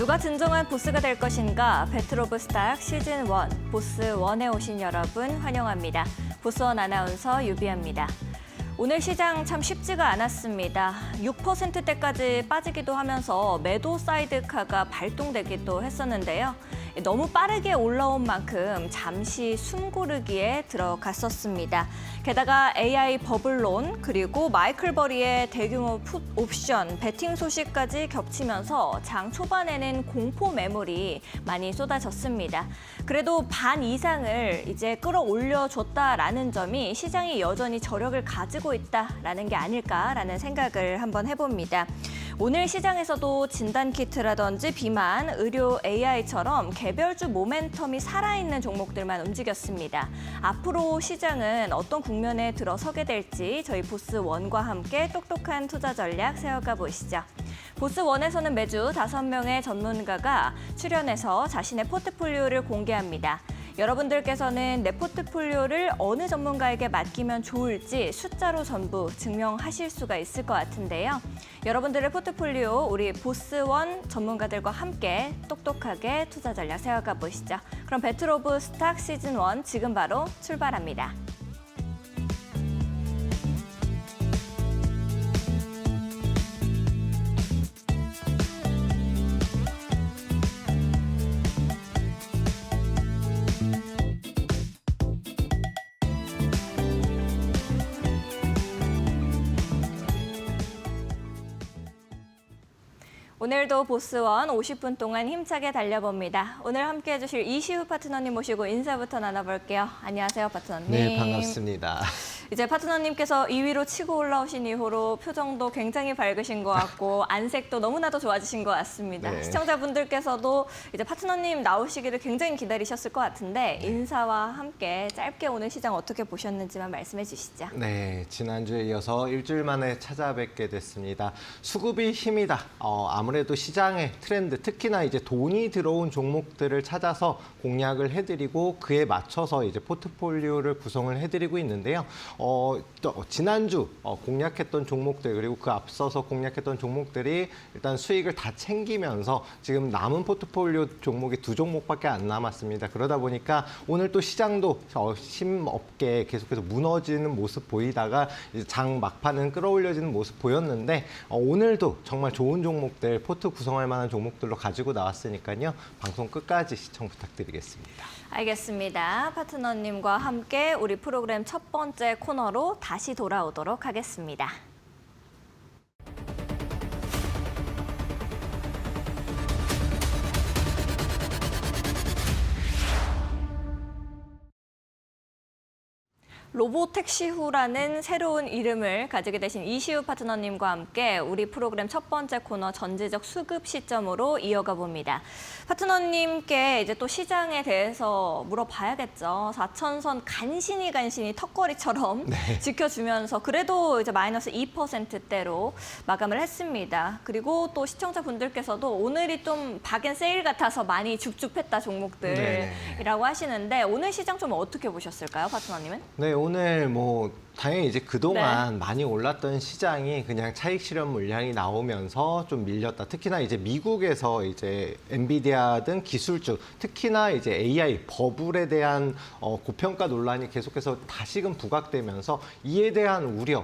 누가 진정한 보스가 될 것인가? 배틀 오브 스탁 시즌 1 보스 1에 오신 여러분 환영합니다. 보스원 아나운서 유비아입니다. 오늘 시장 참 쉽지가 않았습니다. 6%대까지 빠지기도 하면서 매도 사이드카가 발동되기도 했었는데요. 너무 빠르게 올라온 만큼 잠시 숨고르기에 들어갔었습니다. 게다가 AI 버블론 그리고 마이클 버리의 대규모 풋 옵션 베팅 소식까지 겹치면서 장 초반에는 공포 매물이 많이 쏟아졌습니다. 그래도 반 이상을 이제 끌어올려줬다라는 점이 시장이 여전히 저력을 가지고 있다라는 게 아닐까라는 생각을 한번 해봅니다. 오늘 시장에서도 진단키트라든지 비만, 의료 AI처럼 개별주 모멘텀이 살아있는 종목들만 움직였습니다. 앞으로 시장은 어떤 국면에 들어서게 될지 저희 보스1과 함께 똑똑한 투자 전략 세워가 보시죠. 보스1에서는 매주 5명의 전문가가 출연해서 자신의 포트폴리오를 공개합니다. 여러분들께서는 내 포트폴리오를 어느 전문가에게 맡기면 좋을지 숫자로 전부 증명하실 수가 있을 것 같은데요. 여러분들의 포트폴리오 우리 보스1 전문가들과 함께 똑똑하게 투자 전략 세워가 보시죠. 그럼 배틀 오브 스탁 시즌 1 지금 바로 출발합니다. 오늘도 보스1 50분 동안 힘차게 달려봅니다. 오늘 함께해 주실 이시우 파트너님 모시고 인사부터 나눠볼게요. 안녕하세요, 파트너님. 네, 반갑습니다. 이제 파트너님께서 2위로 치고 올라오신 이후로 표정도 굉장히 밝으신 것 같고 안색도 너무나도 좋아지신 것 같습니다. 네. 시청자분들께서도 이제 파트너님 나오시기를 굉장히 기다리셨을 것 같은데 인사와 함께 짧게 오늘 시장 어떻게 보셨는지만 말씀해 주시죠. 네, 지난주에 이어서 일주일 만에 찾아뵙게 됐습니다. 수급이 힘이다. 아무래도 시장의 트렌드, 특히나 이제 돈이 들어온 종목들을 찾아서 공략을 해드리고 그에 맞춰서 이제 포트폴리오를 구성을 해드리고 있는데요. 또 지난주 공략했던 종목들 그리고 그 앞서서 공략했던 종목들이 일단 수익을 다 챙기면서 지금 남은 포트폴리오 종목이 2종목밖에 안 남았습니다. 그러다 보니까 오늘 또 시장도 힘없게 계속해서 무너지는 모습 보이다가 이제 장 막판은 끌어올려지는 모습 보였는데 오늘도 정말 좋은 종목들 포트 구성할 만한 종목들로 가지고 나왔으니까요. 방송 끝까지 시청 부탁드리겠습니다. 알겠습니다. 파트너님과 함께 우리 프로그램 첫 번째 코너로 다시 돌아오도록 하겠습니다. 로보택시후라는 새로운 이름을 가지게 되신 이시우 파트너님과 함께 우리 프로그램 첫 번째 코너 전지적 수급 시점으로 이어가 봅니다. 파트너님께 이제 또 시장에 대해서 물어봐야겠죠. 4천선 간신히 턱걸이처럼 지켜주면서 그래도 이제 마이너스 2%대로 마감을 했습니다. 그리고 또 시청자분들께서도 오늘이 좀 박앤세일 같아서 많이 줍줍했다 종목들이라고 하시는데 오늘 시장 좀 어떻게 보셨을까요, 파트너님은? 네, 오늘 당연히 이제 그동안 많이 올랐던 시장이 그냥 차익 실현 물량이 나오면서 좀 밀렸다. 특히나 이제 미국에서 이제 엔비디아 등 기술주, 특히나 이제 AI 버블에 대한 고평가 논란이 계속해서 다시금 부각되면서 이에 대한 우려.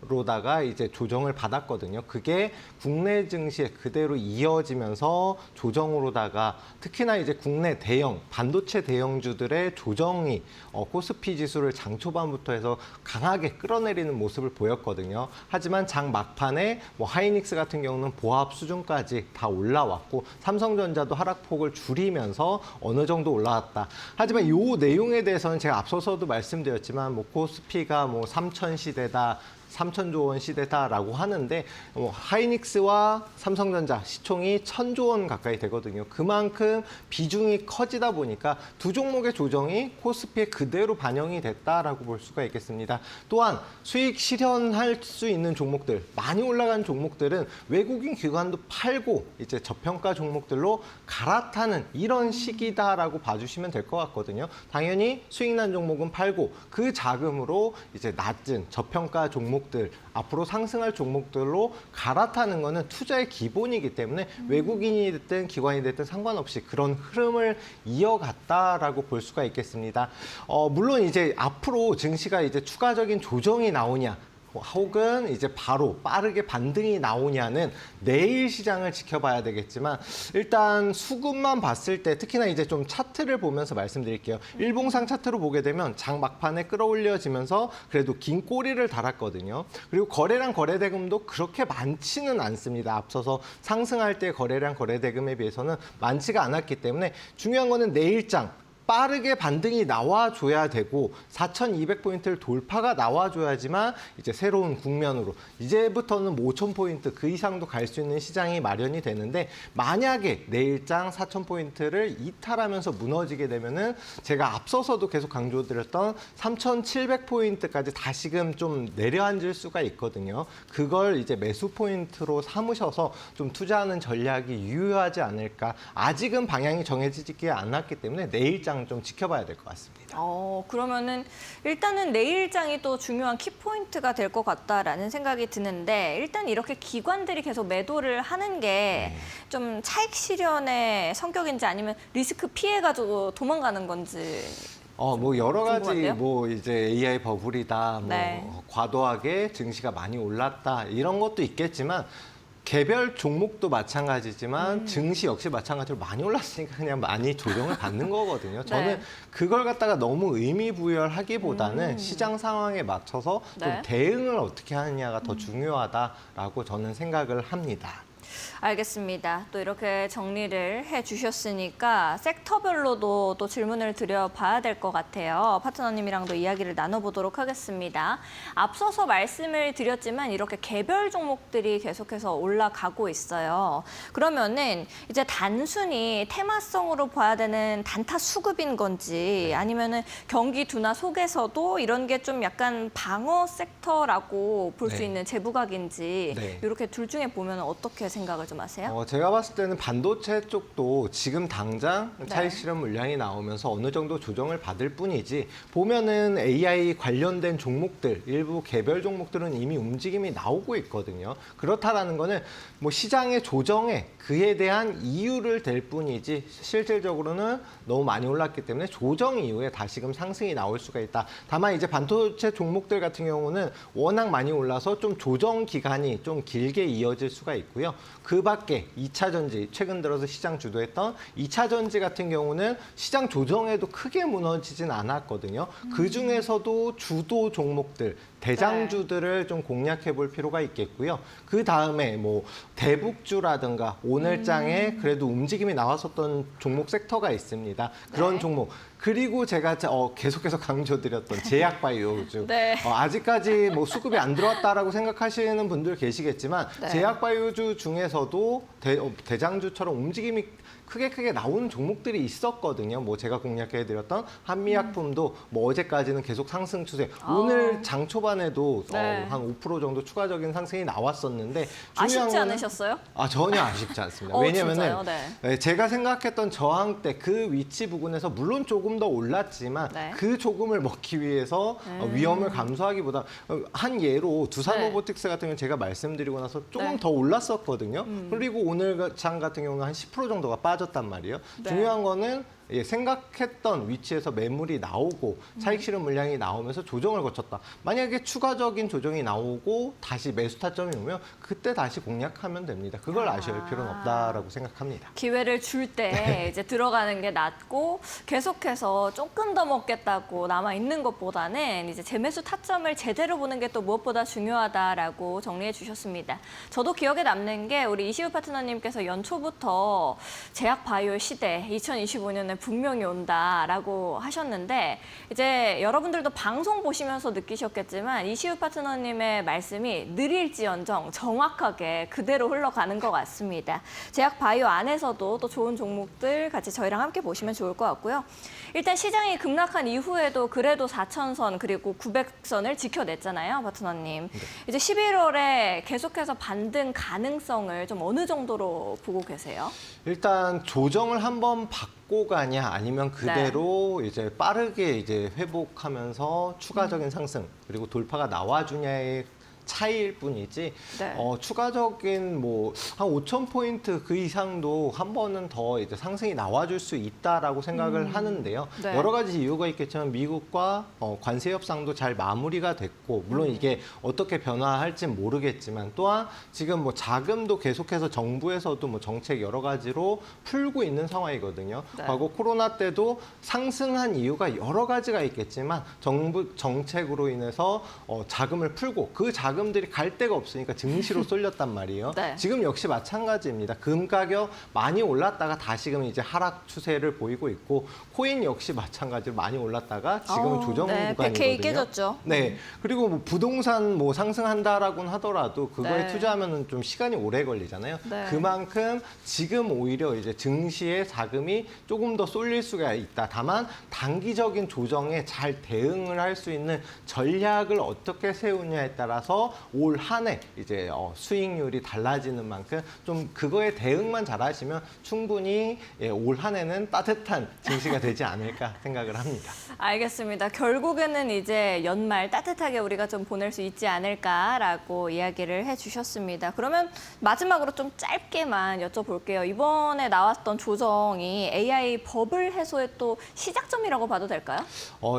로다가 이제 조정을 받았거든요. 그게 국내 증시에 그대로 이어지면서 조정으로다가 특히나 이제 국내 대형 반도체 대형주들의 조정이 코스피 지수를 장 초반부터 해서 강하게 끌어내리는 모습을 보였거든요. 하지만 장 막판에 하이닉스 같은 경우는 보합 수준까지 다 올라왔고 삼성전자도 하락폭을 줄이면서 어느 정도 올라왔다. 하지만 이 내용에 대해서는 제가 앞서서도 말씀드렸지만 코스피가 3천 시대다. 3천조 원 시대다라고 하는데 하이닉스와 삼성전자 시총이 1,000조 원 가까이 되거든요. 그만큼 비중이 커지다 보니까 두 종목의 조정이 코스피에 그대로 반영이 됐다라고 볼 수가 있겠습니다. 또한 수익 실현할 수 있는 종목들, 많이 올라간 종목들은 외국인 기관도 팔고 이제 저평가 종목들로 갈아타는 이런 시기다라고 봐주시면 될 것 같거든요. 당연히 수익 난 종목은 팔고 그 자금으로 이제 낮은 저평가 종목 종목들, 앞으로 상승할 종목들로 갈아타는 거는 투자의 기본이기 때문에 외국인이 됐든 기관이 됐든 상관없이 그런 흐름을 이어갔다라고 볼 수가 있겠습니다. 물론 이제 앞으로 증시가 이제 추가적인 조정이 나오냐, 혹은 이제 바로 빠르게 반등이 나오냐는 내일 시장을 지켜봐야 되겠지만, 일단 수급만 봤을 때 특히나 이제 좀 차트를 보면서 말씀드릴게요. 일봉상 차트로 보게 되면 장 막판에 끌어올려지면서 그래도 긴 꼬리를 달았거든요. 그리고 거래량 거래대금도 그렇게 많지는 않습니다. 앞서서 상승할 때 거래량 거래대금에 비해서는 많지가 않았기 때문에 중요한 거는 내일장 빠르게 반등이 나와줘야 되고 4,200포인트를 돌파가 나와줘야지만 이제 새로운 국면으로 이제부터는 5,000포인트 그 이상도 갈 수 있는 시장이 마련이 되는데, 만약에 내일장 4,000포인트를 이탈하면서 무너지게 되면은 제가 앞서서도 계속 강조드렸던 3,700포인트까지 다시금 좀 내려앉을 수가 있거든요. 그걸 이제 매수 포인트로 삼으셔서 좀 투자하는 전략이 유효하지 않을까. 아직은 방향이 정해지지 않았기 때문에 내일장 좀 지켜봐야 될 것 같습니다. 그러면은 일단은 내일장이 또 중요한 키포인트가 될 것 같다라는 생각이 드는데, 일단 이렇게 기관들이 계속 매도를 하는 게 좀 차익 실현의 성격인지 아니면 리스크 피해가지고 도망가는 건지. 뭐 여러 가지 궁금한데요? 뭐 이제 AI 버블이다, 뭐 네. 과도하게 증시가 많이 올랐다 이런 것도 있겠지만, 개별 종목도 마찬가지지만 증시 역시 마찬가지로 많이 올랐으니까 그냥 많이 조정을 받는 거거든요. 저는 네. 그걸 갖다가 너무 의미 부여하기보다는 시장 상황에 맞춰서 좀 네. 대응을 어떻게 하느냐가 더 중요하다라고 저는 생각을 합니다. 알겠습니다. 또 이렇게 정리를 해주셨으니까 섹터별로도 또 질문을 드려봐야 될 것 같아요. 파트너님이랑도 이야기를 나눠보도록 하겠습니다. 앞서서 말씀을 드렸지만 이렇게 개별 종목들이 계속해서 올라가고 있어요. 그러면은 이제 단순히 테마성으로 봐야 되는 단타 수급인 건지, 아니면은 경기 둔화 속에서도 이런 게 좀 약간 방어 섹터라고 볼 수 네. 있는 재부각인지, 네. 이렇게 둘 중에 보면 어떻게 생각을 좀 하세요? 제가 봤을 때는 반도체 쪽도 지금 당장 네. 차익 실현 물량이 나오면서 어느 정도 조정을 받을 뿐이지, 보면은 AI 관련된 종목들, 일부 개별 종목들은 이미 움직임이 나오고 있거든요. 그렇다라는 거는 뭐 시장의 조정에 그에 대한 이유를 댈 뿐이지, 실질적으로는 너무 많이 올랐기 때문에 조정 이후에 다시금 상승이 나올 수가 있다. 다만 이제 반도체 종목들 같은 경우는 워낙 많이 올라서 좀 조정 기간이 좀 길게 이어질 수가 있고요. 그 밖에 2차 전지, 최근 들어서 시장 주도했던 2차 전지 같은 경우는 시장 조정에도 크게 무너지진 않았거든요. 그 중에서도 주도 종목들, 대장주들을 좀 공략해 볼 필요가 있겠고요. 그 다음에 뭐 대북주라든가 오늘장에 그래도 움직임이 나왔었던 종목 섹터가 있습니다. 그런 네. 종목. 그리고 제가 계속해서 강조드렸던 제약바이오주. 네. 아직까지 뭐 수급이 안 들어왔다라고 생각하시는 분들 계시겠지만, 네. 제약바이오주 중에서도 대장주처럼 움직임이 크게 나오는 종목들이 있었거든요. 뭐 제가 공략해드렸던 한미약품도 뭐 어제까지는 계속 상승 추세. 오늘 장 초반에도 네. 한 5% 정도 추가적인 상승이 나왔었는데, 중요한 아쉽지 거는 않으셨어요? 전혀 아쉽지 않습니다. 진짜요? 왜냐면은 네. 제가 생각했던 저항대 그 위치 부근에서 물론 조금 더 올랐지만 네. 그 조금을 먹기 위해서 위험을 감수하기보다, 한 예로 두산 네. 로보틱스 같은 경우는 제가 말씀드리고 나서 조금 네. 더 올랐었거든요. 그리고 오늘 장 같은 경우는 한 10% 정도가 빠졌단 말이에요. 네. 중요한 거는 생각했던 위치에서 매물이 나오고 차익 실현 물량이 나오면서 조정을 거쳤다. 만약에 추가적인 조정이 나오고 다시 매수 타점이 오면 그때 다시 공략하면 됩니다. 그걸 아쉬울 필요는 없다라고 생각합니다. 기회를 줄 때 이제 들어가는 게 낫고, 계속해서 조금 더 먹겠다고 남아 있는 것보다는 이제 재매수 타점을 제대로 보는 게 또 무엇보다 중요하다라고 정리해 주셨습니다. 저도 기억에 남는 게 우리 이시우 파트너님께서 연초부터 제약 바이오 시대 2025년에 분명히 온다라고 하셨는데, 이제 여러분들도 방송 보시면서 느끼셨겠지만 이시우 파트너님의 말씀이 느릴지언정 정확하게 그대로 흘러가는 것 같습니다. 제약 바이오 안에서도 또 좋은 종목들 같이 저희랑 함께 보시면 좋을 것 같고요. 일단 시장이 급락한 이후에도 그래도 4,000선 그리고 900선을 지켜냈잖아요, 파트너님. 이제 11월에 계속해서 반등 가능성을 좀 어느 정도로 보고 계세요? 일단 조정을 한번 받고 가냐, 아니면 그대로 이제 빠르게 이제 회복하면서 추가적인 상승 그리고 돌파가 나와주냐에 차이일 뿐이지 네. 추가적인 뭐 한 5,000포인트 그 이상도 한 번은 더 이제 상승이 나와줄 수 있다라고 생각을 하는데요. 네. 여러 가지 이유가 있겠지만 미국과 관세 협상도 잘 마무리가 됐고 물론 이게 어떻게 변화할진 모르겠지만 또한 지금 뭐 자금도 계속해서 정부에서도 뭐 정책 여러 가지로 풀고 있는 상황이거든요. 네. 과거 코로나 때도 상승한 이유가 여러 가지가 있겠지만 정부 정책으로 인해서 자금을 풀고 그 자금들이 갈 데가 없으니까 증시로 쏠렸단 말이에요. 네. 지금 역시 마찬가지입니다. 금 가격 많이 올랐다가 다시금 이제 하락 추세를 보이고 있고 코인 역시 마찬가지로 많이 올랐다가 지금은 조정 네, 구간이거든요. 100K 깨졌죠. 네. 그리고 뭐 부동산 뭐 상승한다라고는 하더라도 그거에 네. 투자하면은 좀 시간이 오래 걸리잖아요. 네. 그만큼 지금 오히려 이제 증시에 자금이 조금 더 쏠릴 수가 있다. 다만 단기적인 조정에 잘 대응을 할 수 있는 전략을 어떻게 세우냐에 따라서 올 한 해 이제 수익률이 달라지는 만큼 좀 그거에 대응만 잘하시면 충분히 올 한 해는 따뜻한 증시가 되지 않을까 생각을 합니다. 알겠습니다. 결국에는 이제 연말 따뜻하게 우리가 좀 보낼 수 있지 않을까라고 이야기를 해주셨습니다. 그러면 마지막으로 좀 짧게만 여쭤볼게요. 이번에 나왔던 조정이 AI 버블 해소의 또 시작점이라고 봐도 될까요?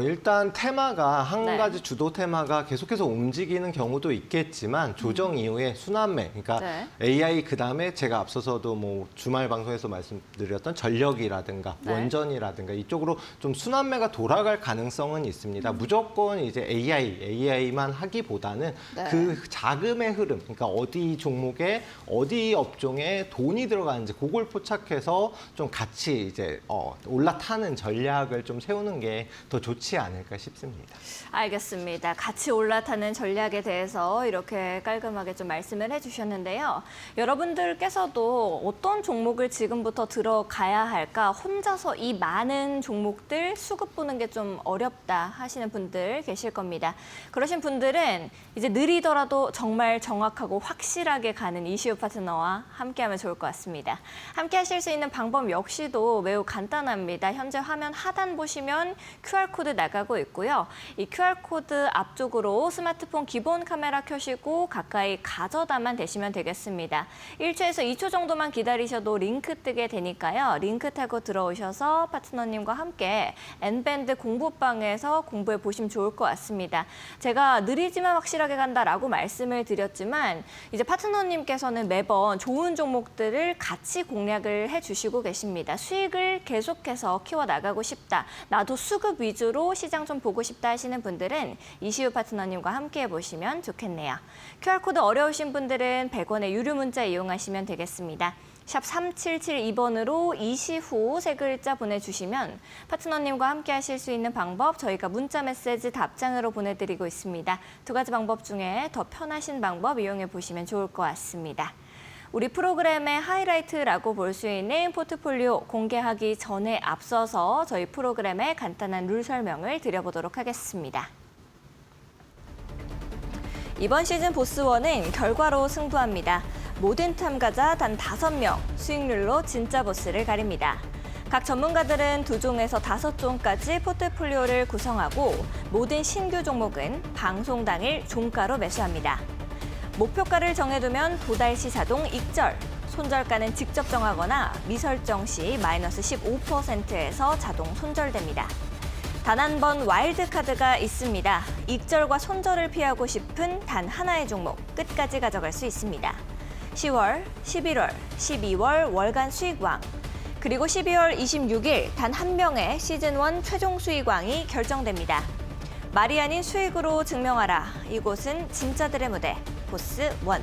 일단 테마가 한 네. 가지 주도 테마가 계속해서 움직이는 경우도 있겠지만 조정 이후에 순환매, 그러니까 네. AI 그다음에 제가 앞서서도 뭐 주말 방송에서 말씀드렸던 전력이라든가 네. 원전이라든가 이쪽으로 좀 순환매가 돌아갈 가능성은 있습니다. 무조건 이제 AI만 하기보다는 네. 그 자금의 흐름, 그러니까 어디 종목에 어디 업종에 돈이 들어가는지 그걸 포착해서 좀 같이 이제 올라타는 전략을 좀 세우는 게 더 좋지 않을까 싶습니다. 알겠습니다. 같이 올라타는 전략에 대해서 이렇게 깔끔하게 좀 말씀을 해주셨는데요. 여러분들께서도 어떤 종목을 지금부터 들어가야 할까? 혼자서 이 많은 종목들 수급 보는 게 좀 어렵다 하시는 분들 계실 겁니다. 그러신 분들은 이제 느리더라도 정말 정확하고 확실하게 가는 이시우 파트너와 함께하면 좋을 것 같습니다. 함께 하실 수 있는 방법 역시도 매우 간단합니다. 현재 화면 하단 보시면 QR코드 나가고 있고요. 이 QR코드 앞쪽으로 스마트폰 기본 카메라 켜시고 가까이 가져다만 대시면 되겠습니다. 1초에서 2초 정도만 기다리셔도 링크 뜨게 되니까요. 링크 타고 들어오셔서 파트너님과 함께 N밴드 공부방에서 공부해 보시면 좋을 것 같습니다. 제가 느리지만 확실하게 간다라고 말씀을 드렸지만 이제 파트너님께서는 매번 좋은 종목들을 같이 공략을 해주시고 계십니다. 수익을 계속해서 키워나가고 싶다. 나도 수급 위주로 시장 좀 보고 싶다 하시는 분들은 이시우 파트너님과 함께 해보시면 좋겠네요. QR코드 어려우신 분들은 100원의 유료 문자 이용하시면 되겠습니다. 샵 3772번으로 이시후 세 글자 보내주시면 파트너님과 함께 하실 수 있는 방법 저희가 문자 메시지 답장으로 보내드리고 있습니다. 두 가지 방법 중에 더 편하신 방법 이용해 보시면 좋을 것 같습니다. 우리 프로그램의 하이라이트라고 볼 수 있는 포트폴리오 공개하기 전에 앞서서 저희 프로그램의 간단한 룰 설명을 드려보도록 하겠습니다. 이번 시즌 보스1은 결과로 승부합니다. 모든 참가자 단 5명, 수익률로 진짜 보스를 가립니다. 각 전문가들은 2종에서 5종까지 포트폴리오를 구성하고 모든 신규 종목은 방송 당일 종가로 매수합니다. 목표가를 정해두면 도달 시 자동 익절, 손절가는 직접 정하거나 미설정 시 마이너스 15%에서 자동 손절됩니다. 단 한 번 와일드카드가 있습니다. 익절과 손절을 피하고 싶은 단 하나의 종목 끝까지 가져갈 수 있습니다. 10월, 11월, 12월 월간 수익왕, 그리고 12월 26일 단 한 명의 시즌1 최종 수익왕이 결정됩니다. 말이 아닌 수익으로 증명하라. 이곳은 진짜들의 무대, 보스1.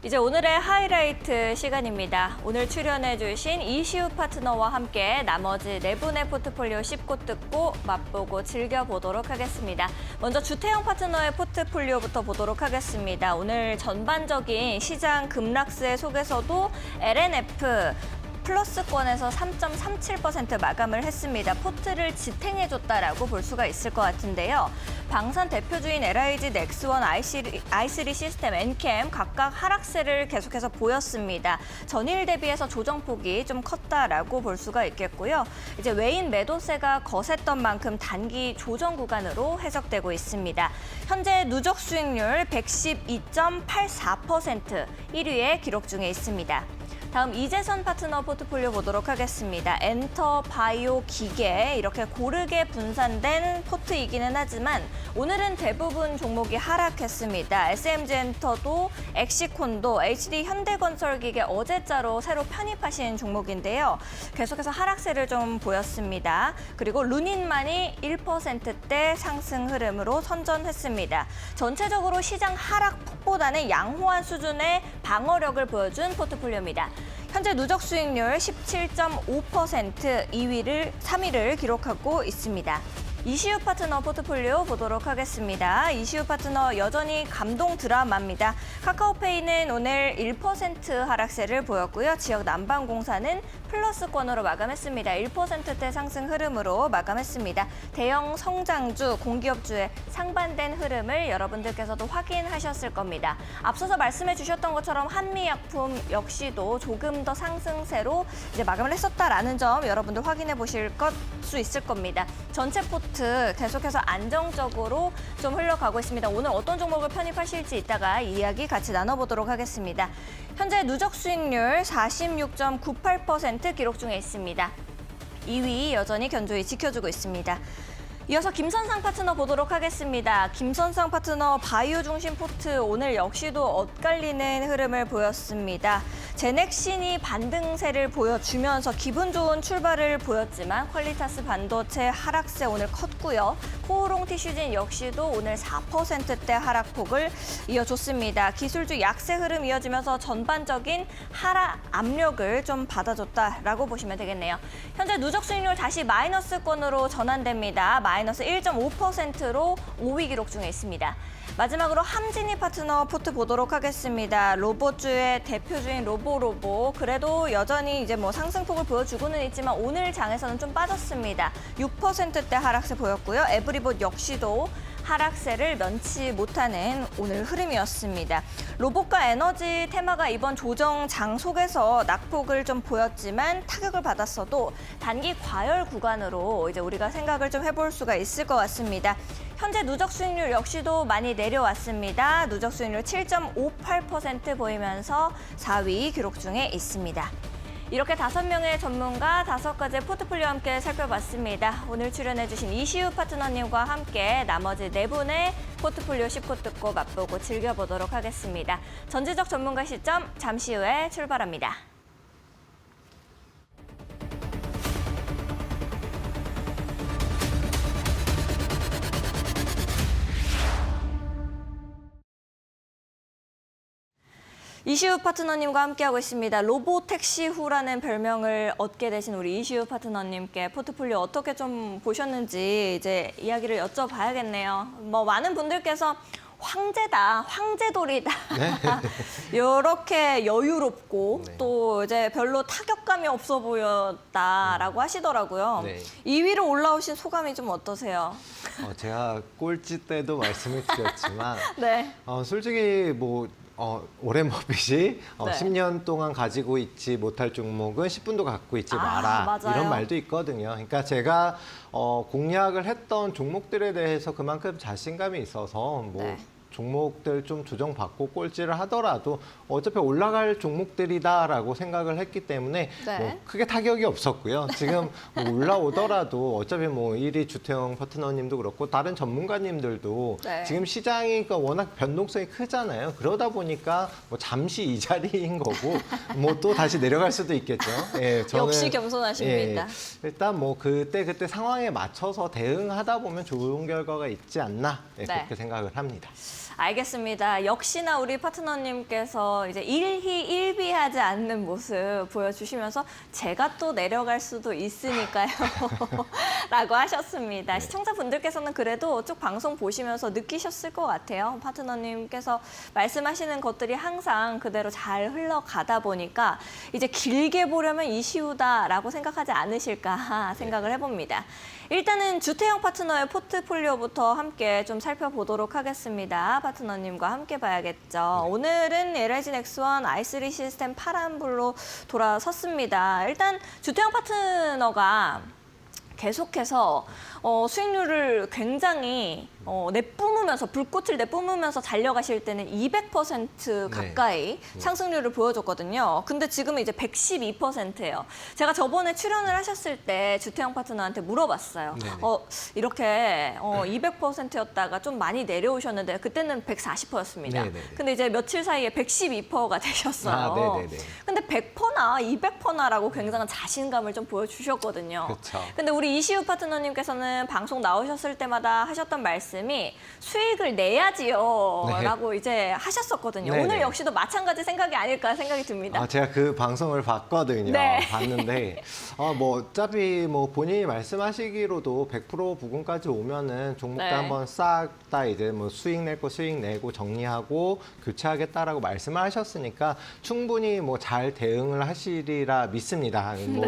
이제 오늘의 하이라이트 시간입니다. 오늘 출연해주신 이시우 파트너와 함께 나머지 네 분의 포트폴리오 씹고 뜯고 맛보고 즐겨보도록 하겠습니다. 먼저 주태영 파트너의 포트폴리오부터 보도록 하겠습니다. 오늘 전반적인 시장 급락세 속에서도 LNF 플러스권에서 3.37% 마감을 했습니다. 포트를 지탱해줬다라고 볼 수가 있을 것 같은데요. 방산 대표주인 LIG, 넥스원, i3 시스템, 엔캠 각각 하락세를 계속해서 보였습니다. 전일 대비해서 조정폭이 좀 컸다라고 볼 수가 있겠고요. 이제 외인 매도세가 거셌던 만큼 단기 조정 구간으로 해석되고 있습니다. 현재 누적 수익률 112.84% 1위에 기록 중에 있습니다. 다음 이재선 파트너 포트폴리오 보도록 하겠습니다. 엔터, 바이오, 기계 이렇게 고르게 분산된 포트이기는 하지만 오늘은 대부분 종목이 하락했습니다. SMG 엔터도 엑시콘도 HD 현대건설기계 어제자로 새로 편입하신 종목인데요. 계속해서 하락세를 좀 보였습니다. 그리고 루닌만이 1%대 상승 흐름으로 선전했습니다. 전체적으로 시장 하락폭보다는 양호한 수준의 방어력을 보여준 포트폴리오입니다. 현재 누적 수익률 17.5% 3위를 기록하고 있습니다. 이시우 파트너 포트폴리오 보도록 하겠습니다. 이시우 파트너 여전히 감동 드라마입니다. 카카오페이는 오늘 1% 하락세를 보였고요. 지역 난방공사는 플러스권으로 마감했습니다. 1%대 상승 흐름으로 마감했습니다. 대형 성장주, 공기업주의 상반된 흐름을 여러분들께서도 확인하셨을 겁니다. 앞서서 말씀해 주셨던 것처럼 한미약품 역시도 조금 더 상승세로 이제 마감을 했었다라는 점 여러분들 확인해 보실 수 있을 겁니다. 전체 포트 계속해서 안정적으로 좀 흘러가고 있습니다. 오늘 어떤 종목을 편입하실지 이따가 이야기 같이 나눠보도록 하겠습니다. 현재 누적 수익률 46.98% 기록 중에 있습니다. 2위 여전히 견조히 지켜주고 있습니다. 이어서 김선상 파트너 보도록 하겠습니다. 김선상 파트너 바이오 중심 포트 오늘 역시도 엇갈리는 흐름을 보였습니다. 제넥신이 반등세를 보여주면서 기분 좋은 출발을 보였지만 퀄리타스 반도체 하락세 오늘 컸고요. 코오롱 티슈진 역시도 오늘 4%대 하락폭을 이어줬습니다. 기술주 약세 흐름 이어지면서 전반적인 하락 압력을 좀 받아줬다라고 보시면 되겠네요. 현재 누적 수익률 다시 마이너스권으로 전환됩니다. 마이너스 1.5%로 5위 기록 중에 있습니다. 마지막으로 함진이 파트너 포트 보도록 하겠습니다. 로봇주의 대표주인 로보로보 그래도 여전히 이제 뭐 상승폭을 보여주고는 있지만 오늘 장에서는 좀 빠졌습니다. 6%대 하락세 보였고요. 에브리봇 역시도 하락세를 면치 못하는 오늘 흐름이었습니다. 로봇과 에너지 테마가 이번 조정장 속에서 낙폭을 좀 보였지만 타격을 받았어도 단기 과열 구간으로 이제 우리가 생각을 좀 해볼 수가 있을 것 같습니다. 현재 누적 수익률 역시도 많이 내려왔습니다. 누적 수익률 7.58% 보이면서 4위 기록 중에 있습니다. 이렇게 5명의 전문가 5가지의 포트폴리오와 함께 살펴봤습니다. 오늘 출연해주신 이시우 파트너님과 함께 나머지 4분의 포트폴리오 씹고 뜯고 맛보고 즐겨보도록 하겠습니다. 전지적 전문가 시점 잠시 후에 출발합니다. 이시우 파트너님과 함께하고 있습니다. 로보택시후라는 별명을 얻게 되신 우리 이시우 파트너님께 포트폴리오 어떻게 좀 보셨는지 이제 이야기를 여쭤봐야겠네요. 뭐 많은 분들께서 황제다, 황제돌이다. 네. 이렇게 여유롭고 네. 또 이제 별로 타격감이 없어 보였다라고 하시더라고요. 네. 2위로 올라오신 소감이 좀 어떠세요? 제가 꼴찌 때도 말씀을 드렸지만 네. 솔직히 뭐 오렌 버핏이 네. 10년 동안 가지고 있지 못할 종목은 10분도 갖고 있지 마라. 맞아요. 이런 말도 있거든요. 그러니까 제가 공략을 했던 종목들에 대해서 그만큼 자신감이 있어서 뭐 네. 종목들 좀 조정받고 꼴찌를 하더라도 어차피 올라갈 종목들이다라고 생각을 했기 때문에 네. 뭐 크게 타격이 없었고요. 지금 뭐 올라오더라도 어차피 뭐 1위 주태영 파트너님도 그렇고 다른 전문가님들도 네. 지금 시장이 워낙 변동성이 크잖아요. 그러다 보니까 뭐 잠시 이 자리인 거고 뭐 또 다시 내려갈 수도 있겠죠. 예, 저는 역시 겸손하십니다. 예, 일단 뭐 그때 상황에 맞춰서 대응하다 보면 좋은 결과가 있지 않나 예, 네. 그렇게 생각을 합니다. 알겠습니다. 역시나 우리 파트너님께서 이제 일희일비하지 않는 모습 보여주시면서 제가 또 내려갈 수도 있으니까요. 라고 하셨습니다. 시청자분들께서는 그래도 쭉 방송 보시면서 느끼셨을 것 같아요. 파트너님께서 말씀하시는 것들이 항상 그대로 잘 흘러가다 보니까 이제 길게 보려면 이시우다라고 생각하지 않으실까 생각을 해봅니다. 일단은 주태영 파트너의 포트폴리오부터 함께 좀 살펴보도록 하겠습니다. 파트너님과 함께 봐야겠죠. 오늘은 LG 넥스원 i3 시스템 파란불로 돌아섰습니다. 일단 주태영 파트너가 계속해서 수익률을 굉장히 내뿜으면서 불꽃을 내뿜으면서 달려가실 때는 200% 가까이 상승률을 보여줬거든요. 근데 지금은 이제 112%예요. 제가 저번에 출연을 하셨을 때 주태영 파트너한테 물어봤어요. 이렇게 200%였다가 좀 많이 내려오셨는데 그때는 140%였습니다. 근데 이제 며칠 사이에 112%가 되셨어요. 근데 100%나 200%나라고 굉장한 자신감을 좀 보여주셨거든요. 그렇죠. 근데 우리 이시우 파트너님께서는 방송 나오셨을 때마다 하셨던 말씀이 수익을 내야지요 라고 이제 하셨었거든요. 오늘 역시도 마찬가지 생각이 아닐까 생각이 듭니다. 제가 그 방송을 봤거든요. 봤는데 뭐 어차피 뭐 본인이 말씀하시기로도 100% 부근까지 오면은 종목도 한번 싹 다 이제 뭐 수익 낼 거 수익 내고 정리하고 교체하겠다라고 말씀을 하셨으니까 충분히 뭐 잘 대응을 하시리라 믿습니다. 뭐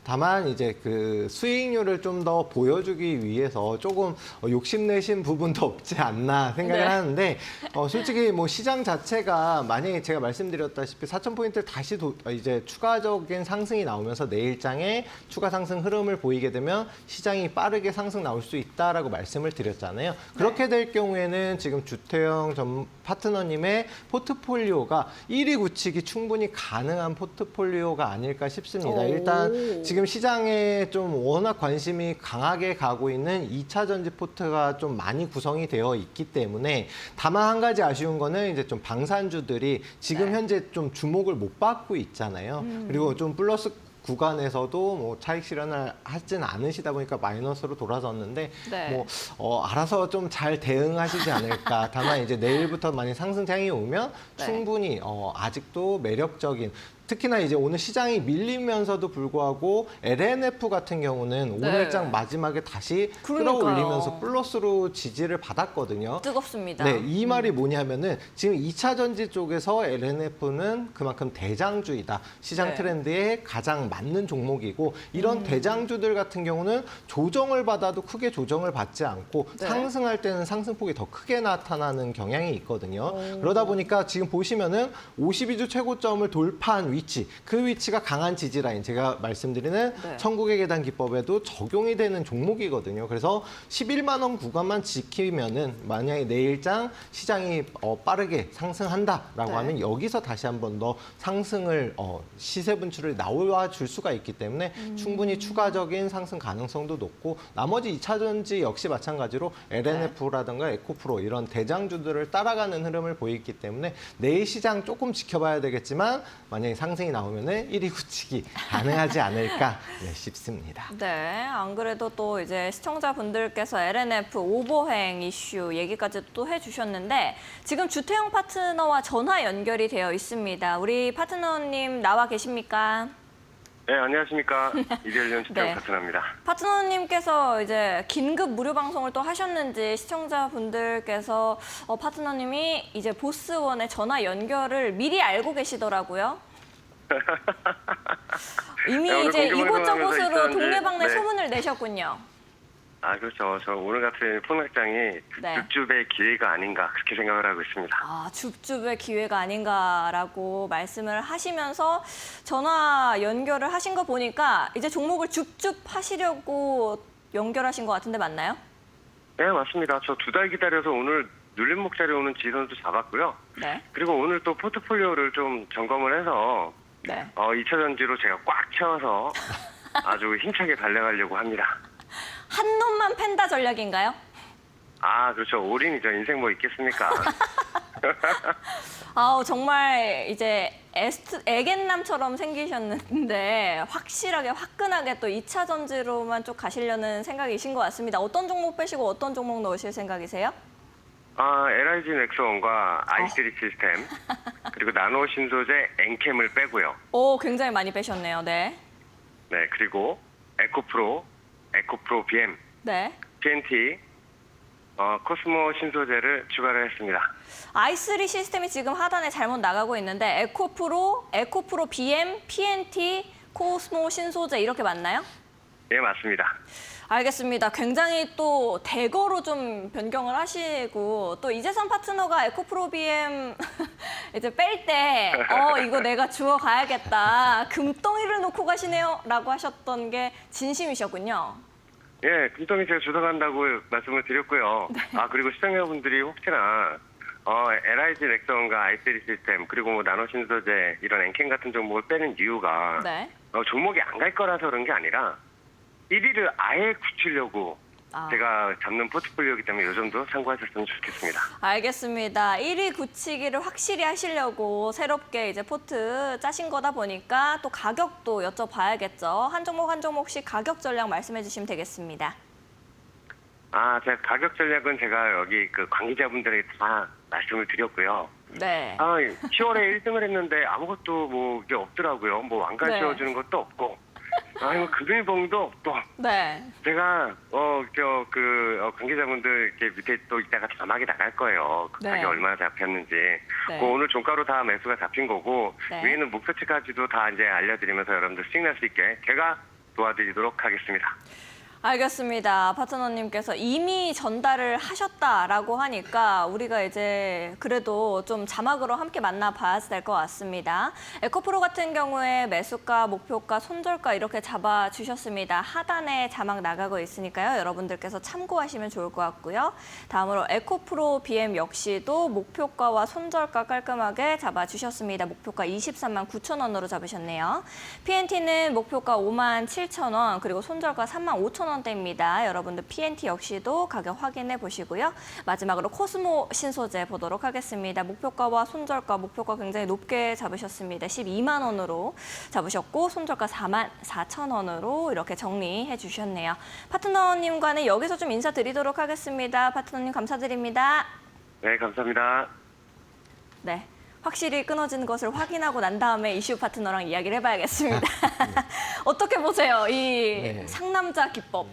다만 이제 그 수익률을 좀 더 보여주기 위해서 조금 욕심내신 부분도 없지 않나 생각을 하는데 솔직히 뭐 시장 자체가 만약에 제가 말씀드렸다시피 4,000포인트를 다시 이제 추가적인 상승이 나오면서 내일장에 추가 상승 흐름을 보이게 되면 시장이 빠르게 상승 나올 수 있다라고 말씀을 드렸잖아요. 그렇게 될 경우에는 지금 주태영 전 파트너님의 포트폴리오가 1위 굳히기 충분히 가능한 포트폴리오가 아닐까 싶습니다. 일단 지금 시장에 좀 워낙 관심이 강하게 가고 있는 2차 전지 포트가 좀 많이 구성이 되어 있기 때문에 다만 한 가지 아쉬운 거는 이제 좀 방산주들이 지금 현재 좀 주목을 못 받고 있잖아요. 그리고 좀 플러스 구간에서도 뭐 차익 실현을 하진 않으시다 보니까 마이너스로 돌아섰는데 뭐 알아서 좀 잘 대응하시지 않을까. 다만 이제 내일부터 많이 상승장이 오면 충분히 아직도 매력적인 특히나 이제 오늘 시장이 밀리면서도 불구하고 LNF 같은 경우는 오늘장 마지막에 다시 끌어올리면서 플러스로 지지를 받았거든요. 뜨겁습니다. 이 말이 뭐냐면은 지금 2차 전지 쪽에서 LNF는 그만큼 대장주이다. 시장 트렌드에 가장 맞는 종목이고 이런 대장주들 같은 경우는 조정을 받아도 크게 조정을 받지 않고 상승할 때는 상승폭이 더 크게 나타나는 경향이 있거든요. 그러다 보니까 지금 보시면은 52주 최고점을 돌파한 위치, 그 위치가 강한 지지라인, 제가 말씀드리는 천국의 계단 기법에도 적용이 되는 종목이거든요. 그래서 11만 원 구간만 지키면은 만약에 내일장 시장이 빠르게 상승한다라고 하면 여기서 다시 한 번 더 상승을 시세 분출을 나와 줄 수가 있기 때문에 충분히 추가적인 상승 가능성도 높고 나머지 2차 전지 역시 마찬가지로 LNF라든가 에코프로 이런 대장주들을 따라가는 흐름을 보이기 때문에 내일 시장 조금 지켜봐야 되겠지만 만약에 상승이 나오면은 1위 굳히기 가능하지 않을까 싶습니다. 안 그래도 또 이제 시청자분들께서 LNF 오버행 이슈 얘기까지 또 해주셨는데 지금 주태영 파트너와 전화 연결이 되어 있습니다. 우리 파트너님 나와 계십니까? 네, 안녕하십니까. 이대일련 주태영 파트너입니다. 파트너님께서 이제 긴급 무료 방송을 또 하셨는지 시청자분들께서 파트너님이 이제 보스원의 전화 연결을 미리 알고 계시더라고요. 이미 이제 이곳저곳으로 동네방네 소문을 내셨군요. 아, 그렇죠. 저 오늘 같은 폭락장이 줍줍의 기회가 아닌가 그렇게 생각을 하고 있습니다. 아, 줍줍의 기회가 아닌가라고 말씀을 하시면서 전화 연결을 하신 거 보니까 이제 종목을 줍줍 하시려고 연결하신 것 같은데 맞나요? 네, 맞습니다. 저 2달 기다려서 오늘 눌림목 자리 오는 지선도 잡았고요. 그리고 오늘 또 포트폴리오를 좀 점검을 해서 2차 전지로 제가 꽉 채워서 아주 힘차게 달려가려고 합니다. 한 놈만 팬다 전략인가요? 아, 그렇죠. 올인이죠. 인생 뭐 있겠습니까? 정말 이제 애견남처럼 생기셨는데 확실하게 화끈하게 또 2차 전지로만 쭉 가시려는 생각이신 것 같습니다. 어떤 종목 빼시고 어떤 종목 넣으실 생각이세요? LIG 넥슨과 i3 시스템 그리고 나노 신소재 엔캠을 빼고요. 오, 굉장히 많이 빼셨네요. 네. 네, 그리고 에코프로 BM, 네. PNT, 코스모 신소재를 추가를 했습니다. i3 시스템이 지금 하단에 잘못 나가고 있는데 에코프로 BM, PNT, 코스모 신소재 이렇게 맞나요? 예, 맞습니다. 알겠습니다. 굉장히 또 대거로 좀 변경을 하시고 또 이재선 파트너가 에코프로 BM 이제 뺄 때 이거 내가 주워 가야겠다. 금덩이를 놓고 가시네요 라고 하셨던 게 진심이셨군요. 예, 금덩이 제가 주워간다고 말씀을 드렸고요. 네. 그리고 시청자분들이 혹시나 LIG 넥슨과 i3 시스템 그리고 뭐 나노 신소재 이런 엔캠 같은 종목을 빼는 이유가 네. 종목이 안 갈 거라서 그런 게 아니라 1위를 아예 굳히려고 제가 잡는 포트폴리오이기 때문에 이 정도 참고하셨으면 좋겠습니다. 알겠습니다. 1위 굳히기를 확실히 하시려고 새롭게 이제 포트 짜신 거다 보니까 또 가격도 여쭤봐야겠죠. 한 종목 한 종목씩 가격 전략 말씀해 주시면 되겠습니다. 제가 가격 전략은 제가 여기 그 관계자분들에게 다 말씀을 드렸고요. 네. 10월에 1등을 했는데 아무것도 뭐 이게 없더라고요. 뭐 왕관 네. 씌워주는 것도 없고. 금일봉도 없고. 네. 제가 관계자분들 이렇게 밑에 또 이따가 자막이 나갈 거예요. 그 네. 가격 얼마나 잡혔는지. 네. 오늘 종가로 다 매수가 잡힌 거고 네. 위에는 목표치까지도 다 이제 알려드리면서 여러분들 수익 낼 수 있게 제가 도와드리도록 하겠습니다. 알겠습니다. 파트너님께서 이미 전달을 하셨다라고 하니까 우리가 이제 그래도 좀 자막으로 함께 만나봐야 될 것 같습니다. 에코프로 같은 경우에 매수가, 목표가, 손절가 이렇게 잡아주셨습니다. 하단에 자막 나가고 있으니까요. 여러분들께서 참고하시면 좋을 것 같고요. 다음으로 에코프로 BM 역시도 목표가와 손절가 깔끔하게 잡아주셨습니다. 목표가 23만 9천 원으로 잡으셨네요. PNT는 목표가 5만 7천 원 그리고 손절가 3만 5천 원대입니다. 여러분들 PNT 역시도 가격 확인해 보시고요. 마지막으로 코스모 신소재 보도록 하겠습니다. 목표가와 손절가, 목표가 굉장히 높게 잡으셨습니다. 12만 원으로 잡으셨고 손절가 4만 4천 원으로 이렇게 정리해 주셨네요. 파트너님과는 여기서 좀 인사드리도록 하겠습니다. 파트너님 감사드립니다. 네, 감사합니다. 네. 확실히 끊어진 것을 확인하고 난 다음에 이슈 파트너랑 이야기를 해봐야겠습니다. 어떻게 보세요? 이 상남자 기법.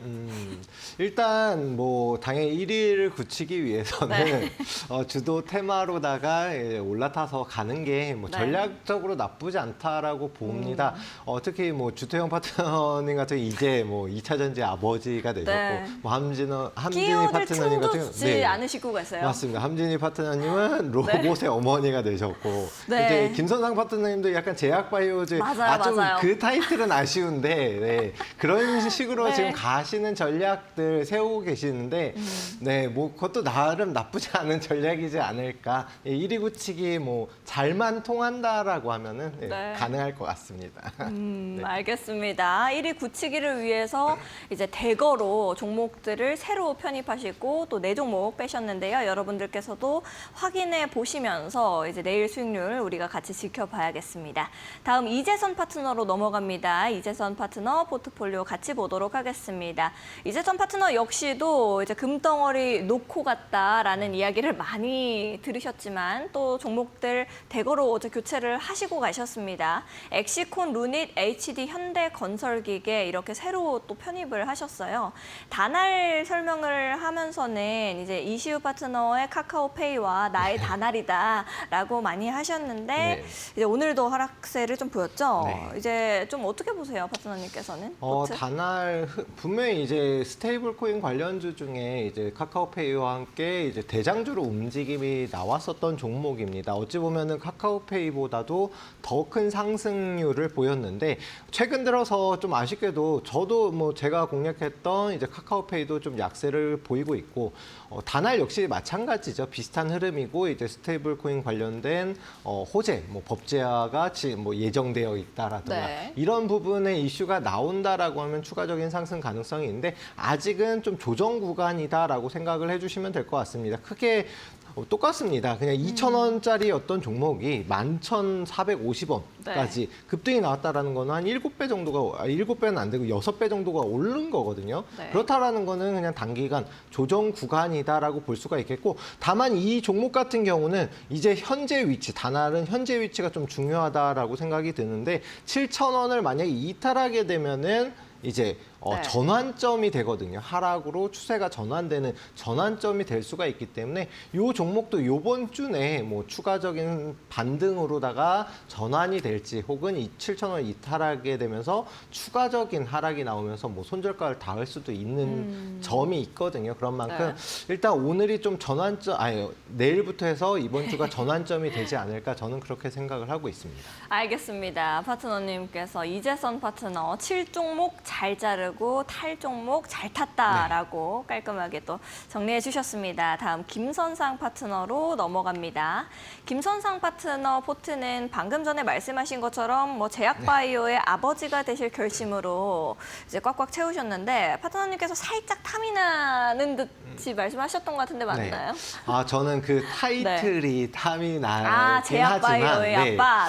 일단 뭐 당연히 1위를 굳히기 위해서는 주도 테마로다가 올라타서 가는 게 뭐 전략적으로 나쁘지 않다라고 봅니다. 특히 뭐 주태영 파트너님 같은 경우 이제 뭐 2차 전지 아버지가 되셨고 뭐 함진이 파트너님 같은 경우 끼어들 않으시고 계세요. 맞습니다. 함진이 파트너님은 로봇의 어머니가 되셨고 이제 김선상 파트너님도 약간 제약바이오즈 좀 그 타이틀은 아쉬운데 그런 식으로 지금 가시는 전략들 세우고 계시는데 뭐 그것도 나름 나쁘지 않은 전략이지 않을까. 1위 굳히기 뭐 잘만 통한다라고 하면은 가능할 것 같습니다. 알겠습니다. 1위 굳히기를 위해서 이제 대거로 종목들을 새로 편입하시고 또 4종목 빼셨는데요. 여러분들께서도 확인해 보시면서 이제 내일 수익률 우리가 같이 지켜봐야겠습니다. 다음 이재선 파트너로 넘어갑니다. 이재선 파트너 포트폴리오 같이 보도록 하겠습니다. 이재선 파트너 역시도 이제 금덩어리 놓고 갔다라는 이야기를 많이 들으셨지만 또 종목들 대거로 어제 교체를 하시고 가셨습니다. 엑시콘, 루닛, HD, 현대건설기계 이렇게 새로 또 편입을 하셨어요. 다날 설명을 하면서는 이제 이시우 파트너의 카카오페이와 나의 다날이다라고 많이 하셨는데 이제 오늘도 하락세를 좀 보였죠. 이제 좀 어떻게 보세요, 파트너님께서는? 다날 분명히 이제 스테이블 코인 관련주 중에 이제 카카오페이와 함께 이제 대장주로 움직임이 나왔었던 종목입니다. 어찌 보면은 카카오페이보다도 더 큰 상승률을 보였는데 최근 들어서 좀 아쉽게도 저도 뭐 제가 공략했던 이제 카카오페이도 좀 약세를 보이고 있고 다날 역시 마찬가지죠. 비슷한 흐름이고 이제 스테이블 코인 관련된 호재, 뭐 법제화가 뭐 예정되어 있다라든가 이런 부분에 이슈가 나온다라고 하면 추가적인 상승 가능성이 있는데 아직은 좀 조정 구간이다라고 생각을 해주시면 될 것 같습니다. 크게 똑같습니다. 그냥 2,000원짜리 어떤 종목이 11,450원까지 급등이 나왔다라는 거는 한 7배 정도가, 7배는 안 되고 6배 정도가 오른 거거든요. 그렇다라는 거는 그냥 단기간 조정 구간이다라고 볼 수가 있겠고, 다만 이 종목 같은 경우는 이제 현재 위치, 단알은 현재 위치가 좀 중요하다라고 생각이 드는데 7,000원을 만약에 이탈하게 되면은 이제 전환점이 되거든요. 하락으로 추세가 전환되는 전환점이 될 수가 있기 때문에 이 종목도 이번 주 내에 뭐 추가적인 반등으로다가 전환이 될지, 혹은 이 7,000원 이탈하게 되면서 추가적인 하락이 나오면서 뭐 손절가를 닿을 수도 있는 점이 있거든요. 그런 만큼 일단 오늘이 좀 전환점, 내일부터 해서 이번 주가 전환점이 되지 않을까, 저는 그렇게 생각을 하고 있습니다. 알겠습니다. 파트너님께서 이재선 파트너 7종목 잘 자르고 탈종목 잘 탔다라고 깔끔하게 또 정리해 주셨습니다. 다음 김선상 파트너로 넘어갑니다. 김선상 파트너 포트는 방금 전에 말씀하신 것처럼 뭐 제약바이오의 아버지가 되실 결심으로 이제 꽉꽉 채우셨는데, 파트너님께서 살짝 탐이 나는 듯이 말씀하셨던 것 같은데 맞나요? 저는 그 타이틀이 탐이 나긴 하지만, 제약바이오의 아빠.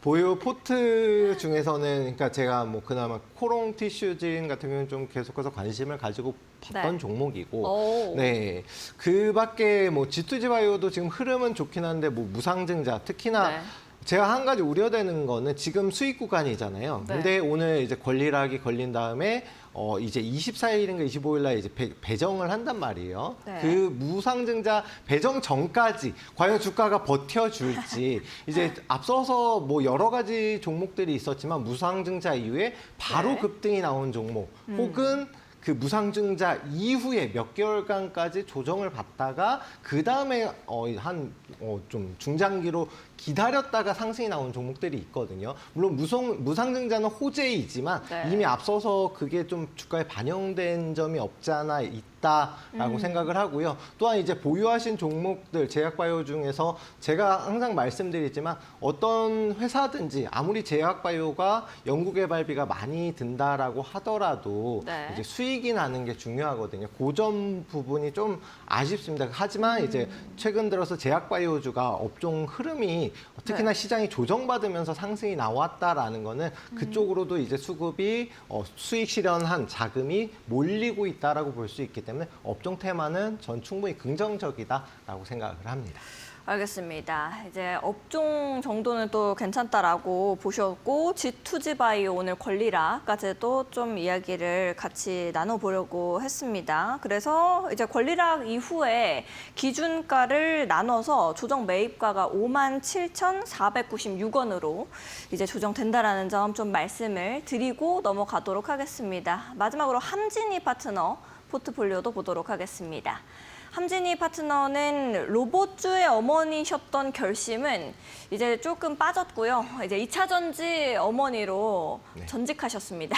보유 포트 중에서는, 그러니까 제가 뭐 그나마 코롱 티슈진 같은 경우는 좀 계속해서 관심을 가지고 봤던 종목이고, 그 밖에 뭐 G2G 바이오도 지금 흐름은 좋긴 한데, 뭐 무상증자, 특히나 제가 한 가지 우려되는 거는 지금 수익 구간이잖아요. 근데 오늘 이제 권리락이 걸린 다음에 이제 24일인가 25일 날 이제 배정을 한단 말이에요. 그 무상증자 배정 전까지 과연 주가가 버텨줄지, 이제 앞서서 뭐 여러 가지 종목들이 있었지만 무상증자 이후에 바로 급등이 나온 종목, 혹은 그 무상증자 이후에 몇 개월간까지 조정을 받다가 그 다음에 좀 중장기로 기다렸다가 상승이 나온 종목들이 있거든요. 물론 무상증자는 호재이지만 이미 앞서서 그게 좀 주가에 반영된 점이 없지 않아 있다라고 생각을 하고요. 또한 이제 보유하신 종목들, 제약바이오 중에서 제가 항상 말씀드리지만, 어떤 회사든지 아무리 제약바이오가 연구개발비가 많이 든다라고 하더라도 이제 수익이 나는 게 중요하거든요. 그 점 부분이 좀 아쉽습니다. 하지만 이제 최근 들어서 제약바이오주가 업종 흐름이 특히나 시장이 조정받으면서 상승이 나왔다라는 거는 그쪽으로도 이제 수급이 수익 실현한 자금이 몰리고 있다라고 볼 수 있기 때문에 업종 테마는 전 충분히 긍정적이다라고 생각을 합니다. 알겠습니다. 이제 업종 정도는 또 괜찮다라고 보셨고, G2G 바이오 오늘 권리락까지도 좀 이야기를 같이 나눠보려고 했습니다. 그래서 이제 권리락 이후에 기준가를 나눠서 조정 매입가가 57,496원으로 이제 조정된다라는 점 좀 말씀을 드리고 넘어가도록 하겠습니다. 마지막으로 함진이 파트너 포트폴리오도 보도록 하겠습니다. 함진이 파트너는 로봇주의 어머니셨던 결심은 이제 조금 빠졌고요. 이제 2차 전지 어머니로 전직하셨습니다.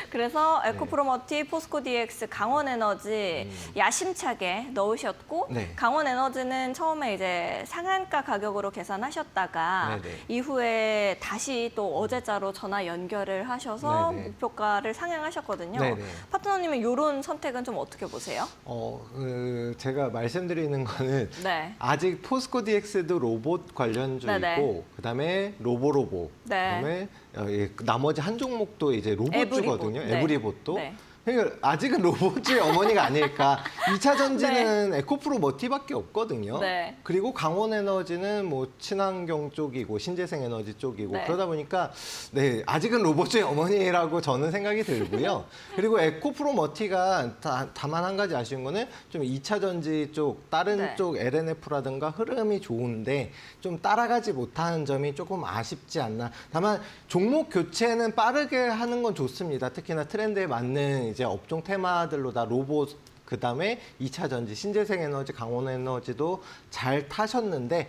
그래서 에코프로머티, 포스코DX, 강원에너지 야심차게 넣으셨고, 강원에너지는 처음에 이제 상한가 가격으로 계산하셨다가 이후에 다시 또 어제자로 전화 연결을 하셔서 목표가를 상향하셨거든요. 파트너님은 이런 선택은 좀 어떻게 보세요? 제가 말씀드리는 거는 아직 포스코DX도 로봇 관련주이고, 그다음에 로보로보, 그다음에 나머지 한 종목도 이제 로봇주거든요. 에브리봇도. 그러니까 아직은 로봇주의 어머니가 아닐까. 2차 전지는 에코프로 머티밖에 없거든요. 그리고 강원에너지는 뭐 친환경 쪽이고 신재생 에너지 쪽이고 그러다 보니까 아직은 로봇주의 어머니라고 저는 생각이 들고요. 그리고 에코프로 머티가 다만 한 가지 아쉬운 거는 좀 2차 전지 쪽, 다른 쪽 LNF라든가 흐름이 좋은데 좀 따라가지 못하는 점이 조금 아쉽지 않나. 다만 종목 교체는 빠르게 하는 건 좋습니다. 특히나 트렌드에 맞는 이제 업종 테마들로다 로봇, 그다음에 2차 전지, 신재생 에너지, 강원에너지도 잘 타셨는데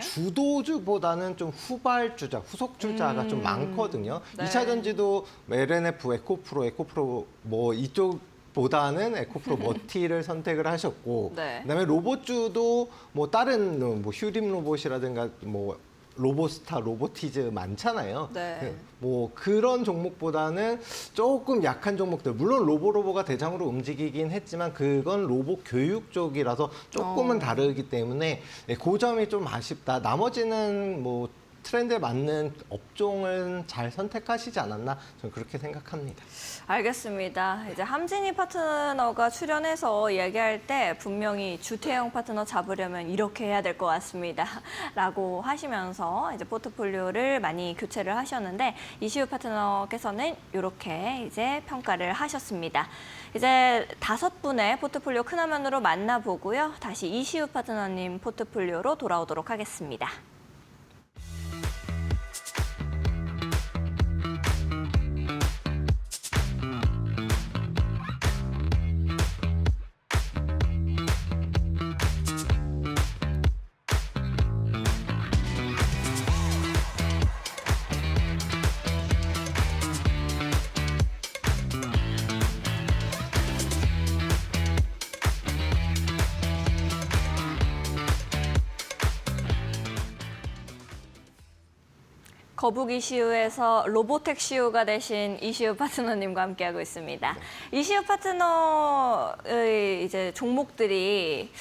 주도주보다는 좀 후발주자, 후속주자가 좀 많거든요. 2차 전지도 LNF, 에코프로 뭐 이쪽 보다는 에코프로 머티를 선택을 하셨고, 그다음에 로봇주도 뭐 다른 뭐 휴림 로봇이라든가 뭐 로보스타, 로보티즈 많잖아요. 네. 뭐 그런 종목보다는 조금 약한 종목들, 물론 로보가 대장으로 움직이긴 했지만 그건 로보 교육 쪽이라서 조금은 다르기 때문에 그 점이 좀 아쉽다. 나머지는 뭐 트렌드에 맞는 업종은 잘 선택하시지 않았나 저는 그렇게 생각합니다. 알겠습니다. 이제 함진희 파트너가 출연해서 이야기할 때 분명히 주태영 파트너 잡으려면 이렇게 해야 될 것 같습니다. 라고 하시면서 이제 포트폴리오를 많이 교체를 하셨는데 이시우 파트너께서는 이렇게 이제 평가를 하셨습니다. 이제 5분의 포트폴리오 큰 화면으로 만나보고요. 다시 이시우 파트너님 포트폴리오로 돌아오도록 하겠습니다. 거북 이시우에서 로보텍 시우가 되신 이시우 파트너님과 함께하고 있습니다. 이시우 파트너의 이제 종목들이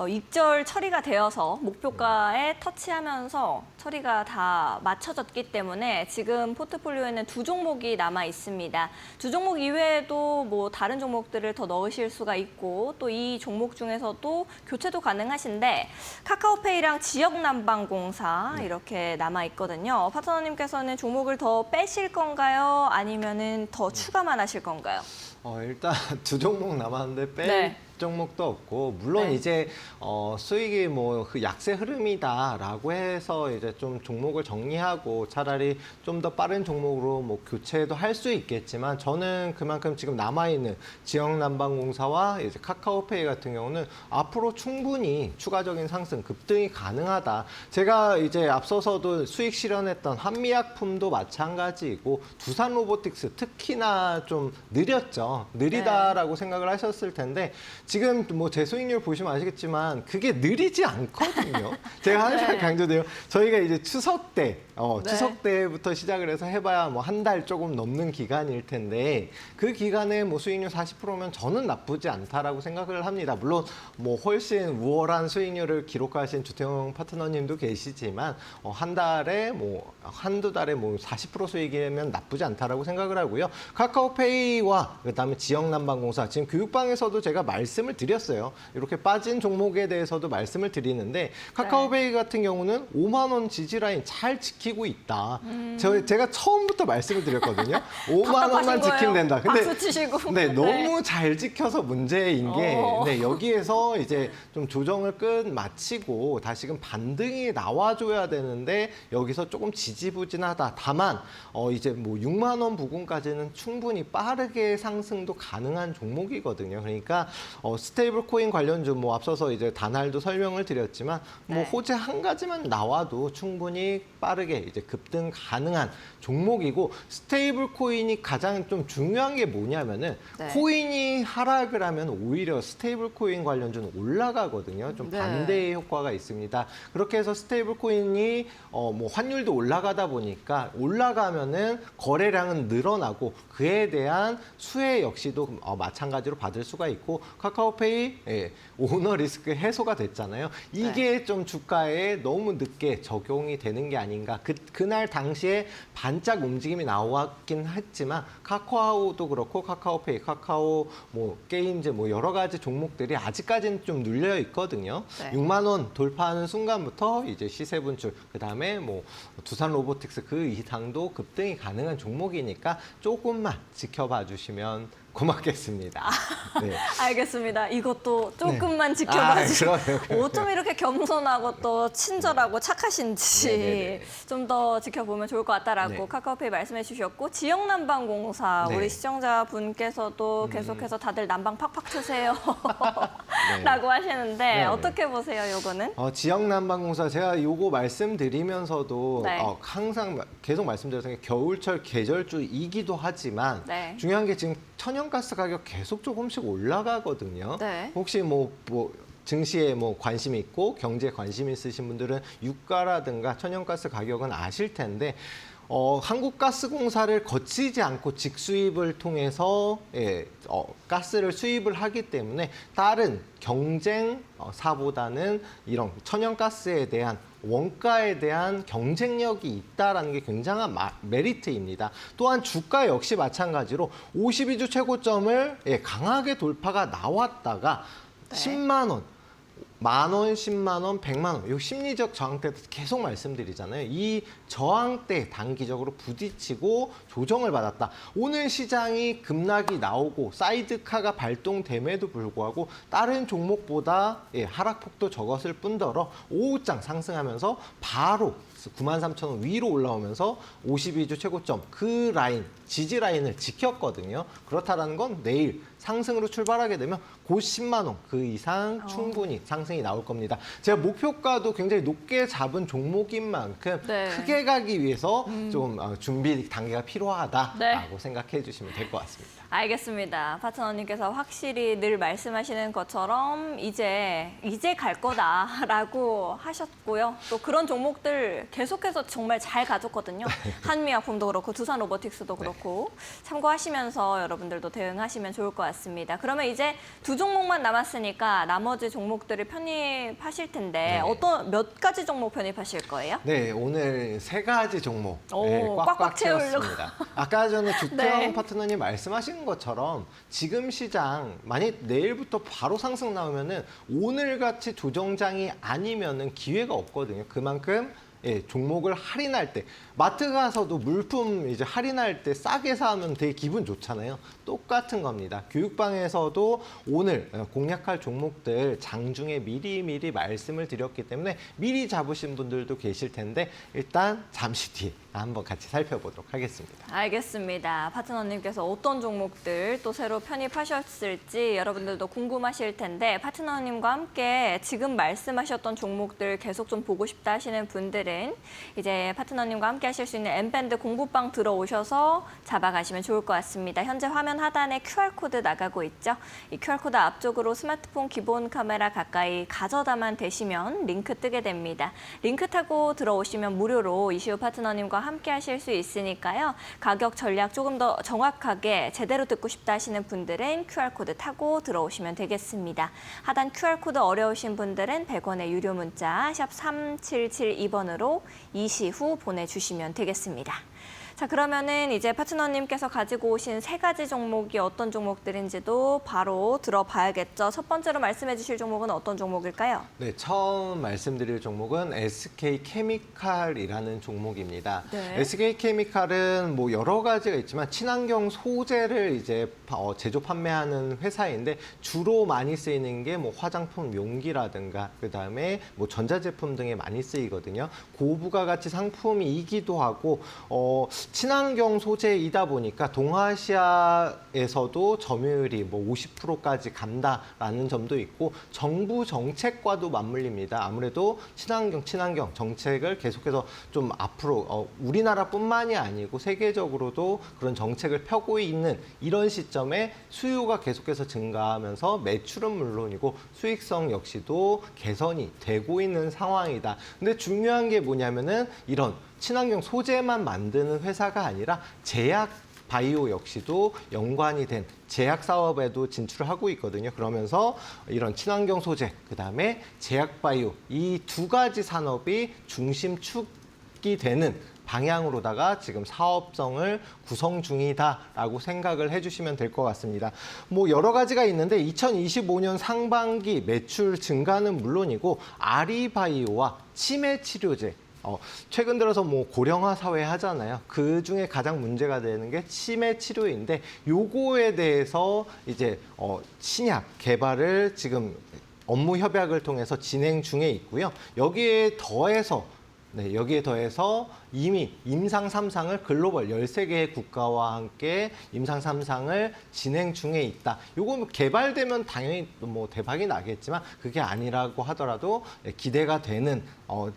입절 처리가 되어서 목표가에 터치하면서 처리가 다 맞춰졌기 때문에 지금 포트폴리오에는 2종목이 남아 있습니다. 2종목 이외에도 뭐 다른 종목들을 더 넣으실 수가 있고 또 이 종목 중에서도 교체도 가능하신데 카카오페이랑 지역난방공사 이렇게 남아 있거든요. 파트너님께서는 종목을 더 빼실 건가요? 아니면은 더 추가만 하실 건가요? 일단 2종목 남았는데 뺄 종목도 없고 물론 이제 수익이 뭐 그 약세 흐름이다라고 해서 이제 좀 종목을 정리하고 차라리 좀 더 빠른 종목으로 뭐 교체도 할 수 있겠지만 저는 그만큼 지금 남아 있는 지역난방공사와 이제 카카오페이 같은 경우는 앞으로 충분히 추가적인 상승 급등이 가능하다. 제가 이제 앞서서도 수익 실현했던 한미약품도 마찬가지이고 두산로보틱스 특히나 좀 느렸죠. 느리다라고 생각을 하셨을 텐데 지금 뭐 제 수익률 보시면 아시겠지만 그게 느리지 않거든요. 제가 항상 강조돼요. 저희가 이제 추석 때, 추석 때부터 시작을 해서 해봐야 뭐 한 달 조금 넘는 기간일 텐데 그 기간에 뭐 수익률 40%면 저는 나쁘지 않다라고 생각을 합니다. 물론 뭐 훨씬 우월한 수익률을 기록하신 주태영 파트너님도 계시지만 한 달에 뭐 한두 달에 뭐 40% 수익이면 나쁘지 않다라고 생각을 하고요. 카카오페이와 그다음에 지역난방공사 지금 교육방에서도 제가 말씀을 드렸어요. 이렇게 빠진 종목에 대해서도 말씀을 드리는데 카카오페이 같은 경우는 5만 원 지지라인 잘 지키고 있다. 제가 처음부터 말씀을 드렸거든요. 5만 원만 지키면 된다. 근데 박수 치시고. 너무 잘 지켜서 문제인 게 여기에서 이제 좀 조정을 마치고 다시금 반등이 나와줘야 되는데 여기서 조금 지지부진하다. 다만 이제 뭐 6만 원 부근까지는 충분히 빠르게 상승도 가능한 종목이거든요. 그러니까 스테이블 코인 관련주 뭐 앞서서 이제 단할도 설명을 드렸지만 뭐 호재 한 가지만 나와도 충분히 빠르게 이제 급등 가능한 종목이고 스테이블 코인이 가장 좀 중요한 게 뭐냐면은 코인이 하락을 하면 오히려 스테이블 코인 관련주는 올라가거든요. 좀 반대의 효과가 있습니다. 그렇게 해서 스테이블 코인이 뭐 환율도 올라가다 보니까 올라가면은 거래량은 늘어나고 그에 대한 수혜 역시도 마찬가지로 받을 수가 있고 카카오페이 오너 리스크 해소가 됐잖아요. 이게 좀 주가에 너무 늦게 적용이 되는 게 아닌가. 그날 당시에 반짝 움직임이 나왔긴 했지만 카카오도 그렇고 카카오페이, 카카오 뭐 게임즈 뭐 여러 가지 종목들이 아직까지는 좀 눌려 있거든요. 6만 원 돌파하는 순간부터 이제 시세 분출, 그다음에 뭐 두산 로보틱스 그 이상도 급등이 가능한 종목이니까 조금만 지켜봐 주시면 고맙겠습니다. 네. 알겠습니다. 이것도 조금만 지켜봐 주시면 어쩜 이렇게 겸손하고 또 친절하고 착하신지 좀 더 지켜보면 좋을 것 같다라고 카카오페이 말씀해 주셨고 지역난방공사 우리 시청자분께서도 계속해서 다들 난방 팍팍 트세요 라고 하시는데 어떻게 보세요, 요거는? 지역난방공사 제가 요거 말씀드리면서도 항상 계속 말씀드렸던 게 겨울철 계절주이기도 하지만 중요한 게 지금 천연가스 가격 계속 조금씩 올라가거든요. 혹시 뭐 증시에 뭐 관심이 있고 경제에 관심이 있으신 분들은 유가라든가 천연가스 가격은 아실 텐데 한국가스공사를 거치지 않고 직수입을 통해서 가스를 수입을 하기 때문에 다른 경쟁사보다는 이런 천연가스에 대한 원가에 대한 경쟁력이 있다는 게 굉장한 메리트입니다. 또한 주가 역시 마찬가지로 52주 최고점을 강하게 돌파가 나왔다가 네. 10만 원, 10,000원, 10만 원, 100만 원. 이 심리적 저항대 계속 말씀드리잖아요. 이 저항대 단기적으로 부딪히고 조정을 받았다. 오늘 시장이 급락이 나오고 사이드카가 발동됨에도 불구하고 다른 종목보다 하락폭도 적었을 뿐더러 오후장 상승하면서 바로 93,000원 위로 올라오면서 52주 최고점 그 라인, 지지 라인을 지켰거든요. 그렇다라는 건 내일 상승으로 출발하게 되면 곧 10만 원 그 이상 충분히 상승이 나올 겁니다. 제가 목표가도 굉장히 높게 잡은 종목인 만큼 네. 크게 가기 위해서 좀 준비 단계가 필요하다라고 네. 생각해 주시면 될 것 같습니다. 알겠습니다. 파트너님께서 확실히 늘 말씀하시는 것처럼 이제 갈 거다라고 하셨고요. 또 그런 종목들 계속해서 정말 잘 가졌거든요. 한미약품도 그렇고 두산 로보틱스도 그렇고 참고하시면서 여러분들도 대응하시면 좋을 것 같습니다. 그러면 이제 두 종목만 남았으니까 나머지 종목들을 편입하실 텐데 몇 가지 종목 편입하실 거예요? 네, 오늘 3가지 종목 꽉꽉 꽉꽉 채우려고. 채웠습니다. 아까 전에 주태영 네. 파트너님 말씀하신 것처럼 지금 시장 만약 내일부터 바로 상승 나오면은 오늘같이 조정장이 아니면은 기회가 없거든요. 그만큼 종목을 할인할 때 마트 가서도 물품 이제 할인할 때 싸게 사면 되게 기분 좋잖아요. 똑같은 겁니다. 교육방에서도 오늘 공략할 종목들 장중에 미리 말씀을 드렸기 때문에 미리 잡으신 분들도 계실 텐데 일단 잠시 뒤에 한번 같이 살펴보도록 하겠습니다. 알겠습니다. 파트너님께서 어떤 종목들 또 새로 편입하셨을지 여러분들도 궁금하실 텐데 파트너님과 함께 지금 말씀하셨던 종목들 계속 좀 보고 싶다 하시는 분들은 이제 파트너님과 함께 하실 수 있는 N밴드 공부방 들어오셔서 잡아가시면 좋을 것 같습니다. 현재 화면 하단에 QR코드 나가고 있죠. 이 QR코드 앞쪽으로 스마트폰 기본 카메라 가까이 가져다만 대시면 링크 뜨게 됩니다. 링크 타고 들어오시면 무료로 이시우 파트너님과 함께 하실 수 있으니까요. 가격 전략 조금 더 정확하게 제대로 듣고 싶다 하시는 분들은 QR코드 타고 들어오시면 되겠습니다. 하단 QR코드 어려우신 분들은 100원의 유료 문자 샵 3772번으로 이시후 보내주시면 되겠습니다. 자, 그러면은 이제 파트너님께서 가지고 오신 3가지 종목이 어떤 종목들인지도 바로 들어봐야겠죠. 첫 번째로 말씀해 주실 종목은 어떤 종목일까요? 네, 처음 말씀드릴 종목은 SK케미칼이라는 종목입니다. 네. SK케미칼은 뭐 여러 가지가 있지만 친환경 소재를 이제 제조 판매하는 회사인데 주로 많이 쓰이는 게 뭐 화장품 용기라든가 그다음에 뭐 전자제품 등에 많이 쓰이거든요. 고부가가치 상품이기도 하고 친환경 소재이다 보니까 동아시아에서도 점유율이 뭐 50%까지 간다라는 점도 있고 정부 정책과도 맞물립니다. 아무래도 친환경 정책을 계속해서 좀 앞으로 우리나라뿐만이 아니고 세계적으로도 그런 정책을 펴고 있는 이런 시점에 수요가 계속해서 증가하면서 매출은 물론이고 수익성 역시도 개선이 되고 있는 상황이다. 근데 중요한 게 뭐냐면은 이런 친환경 소재만 만드는 회사가 아니라 제약 바이오 역시도 연관이 된 제약 사업에도 진출을 하고 있거든요. 그러면서 이런 친환경 소재, 그다음에 제약 바이오 이 2가지 산업이 중심축이 되는 방향으로다가 지금 사업성을 구성 중이다라고 생각을 해주시면 될 것 같습니다. 뭐 여러 가지가 있는데 2025년 상반기 매출 증가는 물론이고 아리바이오와 치매 치료제 최근 들어서 뭐 고령화 사회 하잖아요. 그 중에 가장 문제가 되는 게 치매 치료인데 요거에 대해서 이제 신약 개발을 지금 업무 협약을 통해서 진행 중에 있고요. 여기에 더해서 이미 임상 3상을 글로벌 13개의 국가와 함께 임상 3상을 진행 중에 있다. 요거 뭐 개발되면 당연히 뭐 대박이 나겠지만 그게 아니라고 하더라도 기대가 되는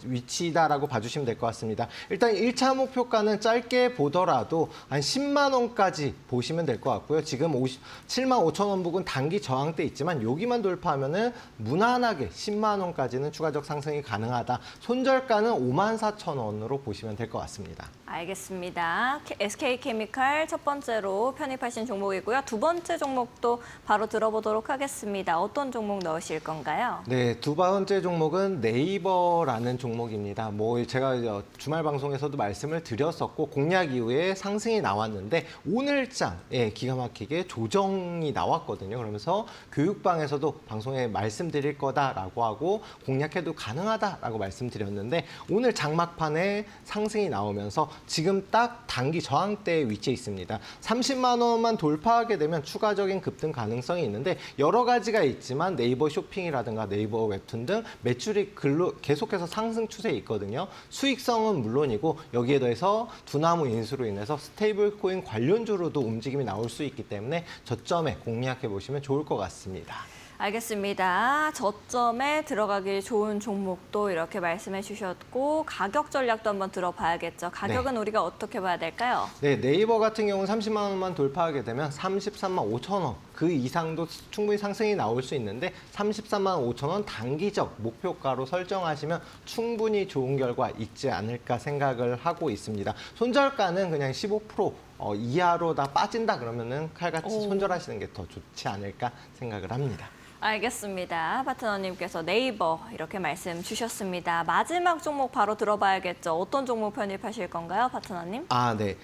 위치다라고 봐주시면 될 것 같습니다. 일단 1차 목표가는 짧게 보더라도 한 10만 원까지 보시면 될 것 같고요. 지금 7만 5천 원 부근 단기 저항대 있지만 여기만 돌파하면은 무난하게 10만 원까지는 추가적 상승이 가능하다. 손절가는 5만 4천 원으로 보시면 될 것 같습니다. 알겠습니다. SK케미칼 첫 번째로 편입하신 종목이고요. 두 번째 종목도 바로 들어보도록 하겠습니다. 어떤 종목 넣으실 건가요? 네, 두 번째 종목은 네이버라는 종목입니다. 제가 주말 방송에서도 말씀을 드렸었고 공략 이후에 상승이 나왔는데 오늘장에 기가 막히게 조정이 나왔거든요. 그러면서 교육방에서도 방송에 말씀드릴 거다라고 하고 공략해도 가능하다라고 말씀드렸는데 오늘 장막판에 상승이 나오면서 지금 딱 단기 저항대에 위치해 있습니다. 30만 원만 돌파하게 되면 추가적인 급등 가능성이 있는데 여러 가지가 있지만 네이버 쇼핑이라든가 네이버 웹툰 등 매출이 계속해서 상승 추세에 있거든요. 수익성은 물론이고 여기에 더해서 두나무 인수로 인해서 스테이블 코인 관련주로도 움직임이 나올 수 있기 때문에 저점에 공략해 보시면 좋을 것 같습니다. 알겠습니다. 저점에 들어가기 좋은 종목도 이렇게 말씀해 주셨고 가격 전략도 한번 들어봐야겠죠. 가격은 네. 우리가 어떻게 봐야 될까요? 네, 네이버 같은 경우는 30만 원만 돌파하게 되면 33만 5천 원. 그 이상도 충분히 상승이 나올 수 있는데 33만 5천 원 단기적 목표가로 설정하시면 충분히 좋은 결과 있지 않을까 생각을 하고 있습니다. 손절가는 그냥 15% 이하로 다 빠진다 그러면은 칼같이 손절하시는 게 더 좋지 않을까 생각을 합니다. 알겠습니다. 파트너님께서 네이버 이렇게 말씀 주셨습니다. 마지막 종목 바로 들어봐야겠죠. 어떤 종목 편입하실 건가요, 파트너님? 네.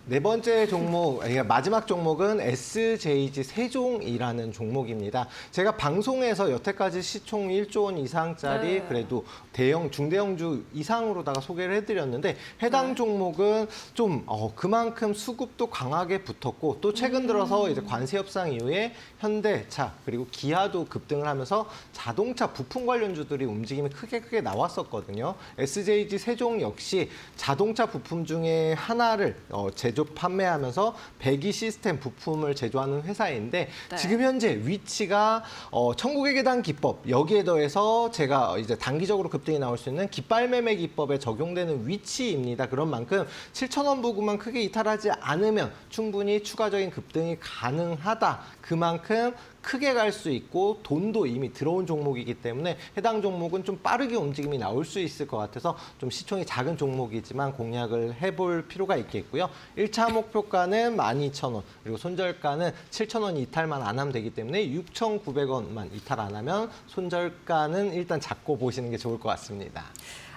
네 번째 종목, 마지막 종목은 SJG 세종이라는 종목입니다. 제가 방송에서 여태까지 시총 1조 원 이상짜리 네. 그래도 중대형주 이상으로다가 소개를 해드렸는데 해당 종목은 좀 그만큼 수급도 강하게 붙었고 또 최근 들어서 이제 관세 협상 이후에 현대차 그리고 기아도 급등을 하면서 자동차 부품 관련주들이 움직임이 크게 나왔었거든요. SJG 세종 역시 자동차 부품 중에 하나를 제조 판매하면서 배기 시스템 부품을 제조하는 회사인데 네. 지금 현재 위치가 천국의 계단 기법 여기에 더해서 제가 이제 단기적으로 급등이 나올 수 있는 깃발 매매 기법에 적용되는 위치입니다. 그런 만큼 7천 원 부근만 크게 이탈하지 않으면 충분히 추가적인 급등이 가능하다. 그만큼 크게 갈 수 있고 돈도 이미 들어온 종목이기 때문에 해당 종목은 좀 빠르게 움직임이 나올 수 있을 것 같아서 좀 시총이 작은 종목이지만 공략을 해볼 필요가 있겠고요. 1차 목표가는 12,000원 그리고 손절가는 7,000원 이탈만 안 하면 되기 때문에 6,900원만 이탈 안 하면 손절가는 일단 잡고 보시는 게 좋을 것 같습니다.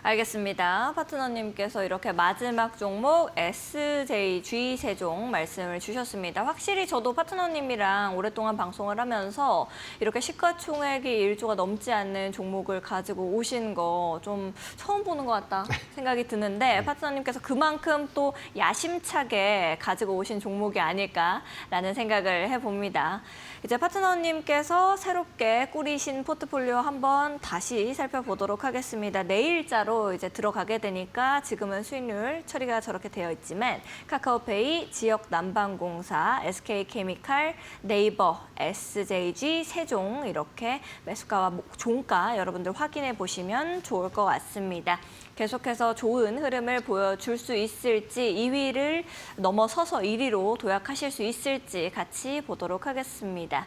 알겠습니다. 파트너님께서 이렇게 마지막 종목 SJG 세종 말씀을 주셨습니다. 확실히 저도 파트너님이랑 오랫동안 방송을 하면서 이렇게 시가총액이 1조가 넘지 않는 종목을 가지고 오신 거 좀 처음 보는 것 같다 생각이 드는데 파트너님께서 그만큼 또 야심차게 가지고 오신 종목이 아닐까라는 생각을 해봅니다. 이제 파트너님께서 새롭게 꾸리신 포트폴리오 한번 다시 살펴보도록 하겠습니다. 내일자로 이제 들어가게 되니까 지금은 수익률 처리가 저렇게 되어 있지만 카카오페이, 지역난방공사, SK케미칼, 네이버, SJG, 세종 이렇게 매수가와 종가 여러분들 확인해 보시면 좋을 것 같습니다. 계속해서 좋은 흐름을 보여줄 수 있을지 2위를 넘어서서 1위로 도약하실 수 있을지 같이 보도록 하겠습니다.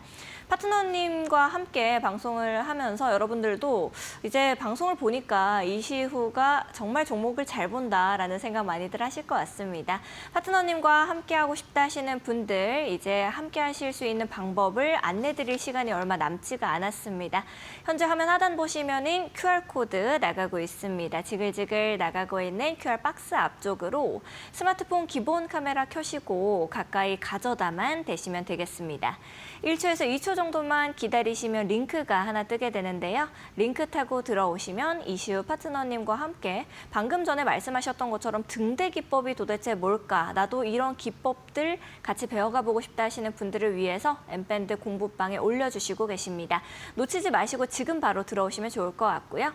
파트너님과 함께 방송을 하면서 여러분들도 이제 방송을 보니까 이시후가 정말 종목을 잘 본다라는 생각 많이들 하실 것 같습니다. 파트너님과 함께하고 싶다 하시는 분들 이제 함께하실 수 있는 방법을 안내드릴 시간이 얼마 남지가 않았습니다. 현재 화면 하단 보시면은 QR코드 나가고 있습니다. 지글지글 나가고 있는 QR 박스 앞쪽으로 스마트폰 기본 카메라 켜시고 가까이 가져다만 대시면 되겠습니다. 1초에서 2초 정도만 기다리시면 링크가 하나 뜨게 되는데요. 링크 타고 들어오시면 이시우 파트너님과 함께 방금 전에 말씀하셨던 것처럼 등대 기법이 도대체 뭘까? 나도 이런 기법들 같이 배워가 보고 싶다 하시는 분들을 위해서 엠밴드 공부방에 올려주시고 계십니다. 놓치지 마시고 지금 바로 들어오시면 좋을 것 같고요.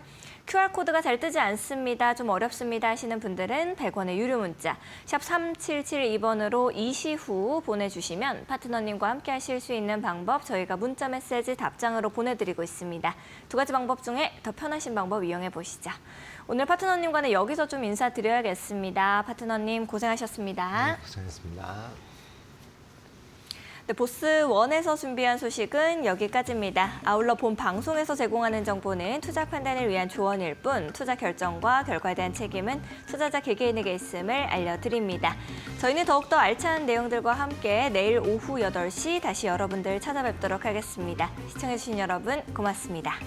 QR코드가 잘 뜨지 않습니다. 좀 어렵습니다 하시는 분들은 100원의 유료 문자 샵 3772번으로 이시 후 보내주시면 파트너님과 함께 하실 수 있는 방법 저희가 문자 메시지 답장으로 보내드리고 있습니다. 두 가지 방법 중에 더 편하신 방법 이용해 보시죠. 오늘 파트너님과는 여기서 좀 인사드려야겠습니다. 파트너님 고생하셨습니다. 네, 고생했습니다. 네, 보스1에서 준비한 소식은 여기까지입니다. 아울러 본 방송에서 제공하는 정보는 투자 판단을 위한 조언일 뿐 투자 결정과 결과에 대한 책임은 투자자 개개인에게 있음을 알려드립니다. 저희는 더욱더 알찬 내용들과 함께 내일 오후 8시 다시 여러분들 찾아뵙도록 하겠습니다. 시청해주신 여러분 고맙습니다.